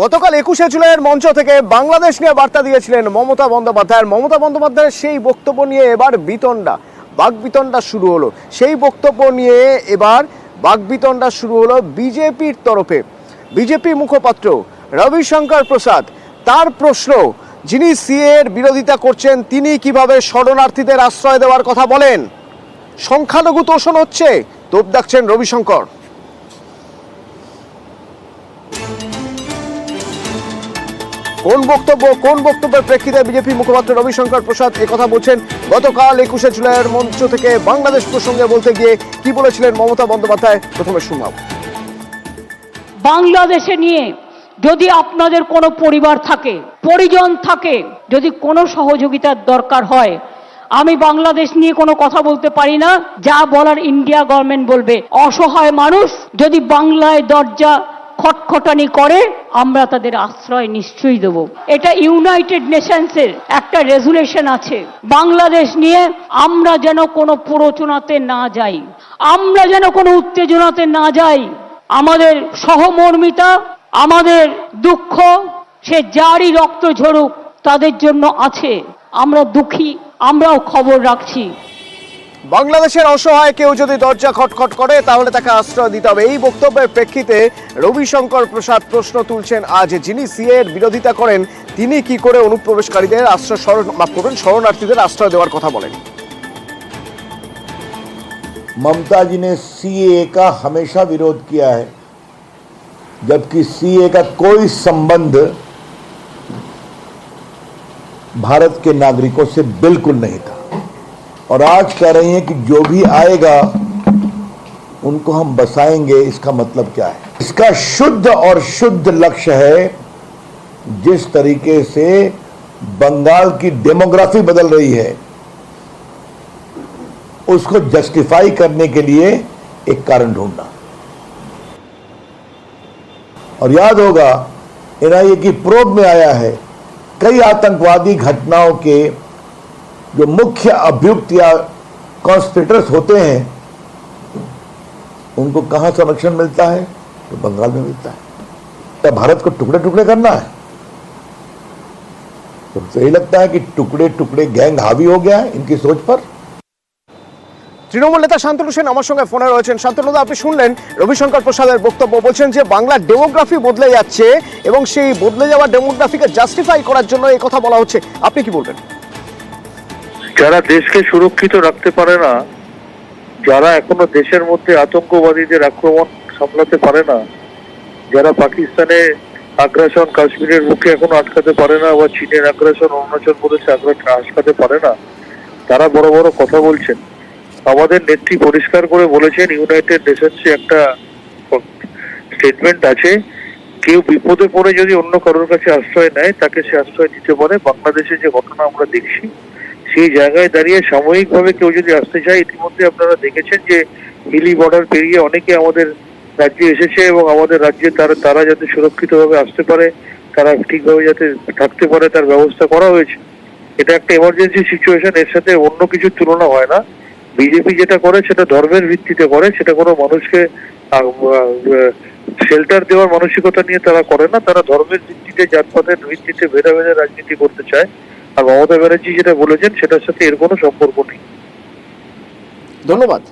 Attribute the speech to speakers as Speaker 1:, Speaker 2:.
Speaker 1: গতকাল 21শে জুলাইয়ের মঞ্চ থেকে বাংলাদেশ নিয়ে বার্তা দিয়েছিলেন মমতা বন্দ্যোপাধ্যায়ের সেই বক্তব্য নিয়ে এবার বাকবিতণ্ডা শুরু হলো। সেই বক্তব্য নিয়ে এবার বাকবিতণ্ডা শুরু হলো বিজেপির তরফে। বিজেপি মুখপাত্র রবিশঙ্কর প্রসাদ, তার প্রশ্ন, যিনি সিএ এর বিরোধিতা করছেন তিনি কিভাবে শরণার্থীদের আশ্রয় দেওয়ার কথা বলেন? সংখ্যালঘু তোষণ হচ্ছে, তোপ দাগছেন রবিশঙ্কর। কোন বক্তব্যের প্রেক্ষিতে বিজেপি মুখপাত্র রবিশঙ্কর প্রসাদ একথা বলছেন? গতকাল 21শে জুলাইয়ের মঞ্চ থেকে বাংলাদেশ প্রসঙ্গে বলতে গিয়ে কি বলেছিলেন মমতা বন্দ্যোপাধ্যায়, প্রথমে শুনলাম।
Speaker 2: বাংলাদেশে নিয়ে যদি আপনাদের কোনো পরিবার থাকে, পরিজন থাকে, যদি কোনো সহযোগিতার দরকার হয়, আমি বাংলাদেশ নিয়ে কোনো কথা বলতে পারি না। যা বলার ইন্ডিয়া গভর্নমেন্ট বলবে। অসহায় মানুষ যদি বাংলায় দরজা খটখটানি করে, আমরা তাদের আশ্রয় নিশ্চয়ই দেব। এটা ইউনাইটেড নেশনসের একটা রেজুলেশন আছে। বাংলাদেশ নিয়ে আমরা যেন কোনো প্ররোচনাতে না যাই, আমরা যেন কোনো উত্তেজনাতে না যাই। আমাদের সহমর্মিতা, আমাদের দুঃখ, সে যারই রক্ত ঝরুক তাদের জন্য আছে। আমরা দুঃখী, আমরাও খবর রাখছি।
Speaker 1: বাংলাদেশের অসহায় কেউ যদি দরজা খটখট করে তাহলে তাকে আশ্রয় দিতে হবে। এই বক্তব্যের প্রেক্ষিতে রবিশঙ্কর প্রসাদ প্রশ্ন তুলছেন, আজ যিনি সিএ এর বিরোধিতা করেন তিনি কি করে অনুপ্রবেশকারীদের শরণার্থীদের আশ্রয় দেওয়ার কথা বলেন?
Speaker 3: ममता जी ने सीए का हमेशा विरोध किया है, जबकि सीए का कोई संबंध भारत के नागरिकों से बिल्कुल नहीं था। और आज कह रही हैं कि जो भी आएगा उनको हम बसाएंगे। इसका मतलब क्या है? इसका शुद्ध और शुद्ध लक्ष्य है, जिस तरीके से बंगाल की डेमोग्राफी बदल रही है उसको जस्टिफाई करने के लिए एक कारण ढूंढना। और याद होगा एनआईए की प्रोब में आया है, कई आतंकवादी घटनाओं के जो मुख्य अभियुक्त या कॉन्स्पिरेटर्स होते हैं उनको कहां संरक्षण मिलता है? तो बंगाल में मिलता है। क्या भारत को टुकड़े टुकड़े करना है? तो यही लगता है कि टुकड़े टुकड़े गैंग हावी हो गया है इनकी सोच पर।
Speaker 1: তৃণমূল নেতা শান্তনু সেন আমার সঙ্গে ফোনে রয়েছেন। শান্তনুদা, আপনি শুনলেন রবিশঙ্কর প্রসাদের বক্তব্য। বলছেন যে বাংলার ডেমোগ্রাফি বদলে যাচ্ছে এবং সেই বদলে যাওয়া ডেমোগ্রাফিকে জাস্টিফাই করার জন্য এই কথা বলা হচ্ছে। আপনি কি বলবেন?
Speaker 4: যারা দেশকে সুরক্ষিত রাখতে পারে না, যারা এখনো দেশের মধ্যে আতঙ্কবাদীদের আক্রমণ সামলাতে পারে না, যারা পাকিস্তানে আগ্রাসন কাশ্মীরের বুকে এখনো আটকাতে পারে না, বা চীনের আগ্রাসন অরুণাচল প্রদেশে আটকাতে পারে না, তারা বড় বড় কথা বলছেন। আমাদের নেত্রী পরিষ্কার করে বলেছেন, ইউনাইটেড নেশনসে একটা স্টেটমেন্ট আছে, কেউ বিপদে পড়ে যদি অন্য কারোর কাছে আশ্রয় নেয় তাকে সে আশ্রয় দিতে পারে। বাংলাদেশে যে ঘটনা আমরা দেখছি সেই জায়গায় দাঁড়িয়ে সাময়িকভাবে কেউ যদি আসতে চায়, ইতিমধ্যে আপনারা দেখেছেন যে হিলি বর্ডার পেরিয়ে অনেকে আমাদের রাজ্যে এসেছে এবং আমাদের রাজ্যে তারা যাতে সুরক্ষিতভাবে আসতে পারে, তারা ঠিকভাবে যাতে থাকতে পারে তার ব্যবস্থা করা হয়েছে। এটা একটা এমার্জেন্সি সিচুয়েশন, এর সাথে অন্য কিছুর তুলনা হয় না। বিজেপি যেটা করে সেটা ধর্মের ভিত্তিতে করে, সেটা কোনো মানুষকে শেল্টার দেওয়ার মানসিকতা নিয়ে তারা করে না। তারা ধর্মের ভিত্তিতে, জাতপাতের ভিত্তিতে ভেদাভেদে রাজনীতি করতে চায়। আর মমতা ব্যানার্জি যেটা বলেছেন সেটার সাথে এর কোনো সম্পর্ক নেই।
Speaker 1: ধন্যবাদ।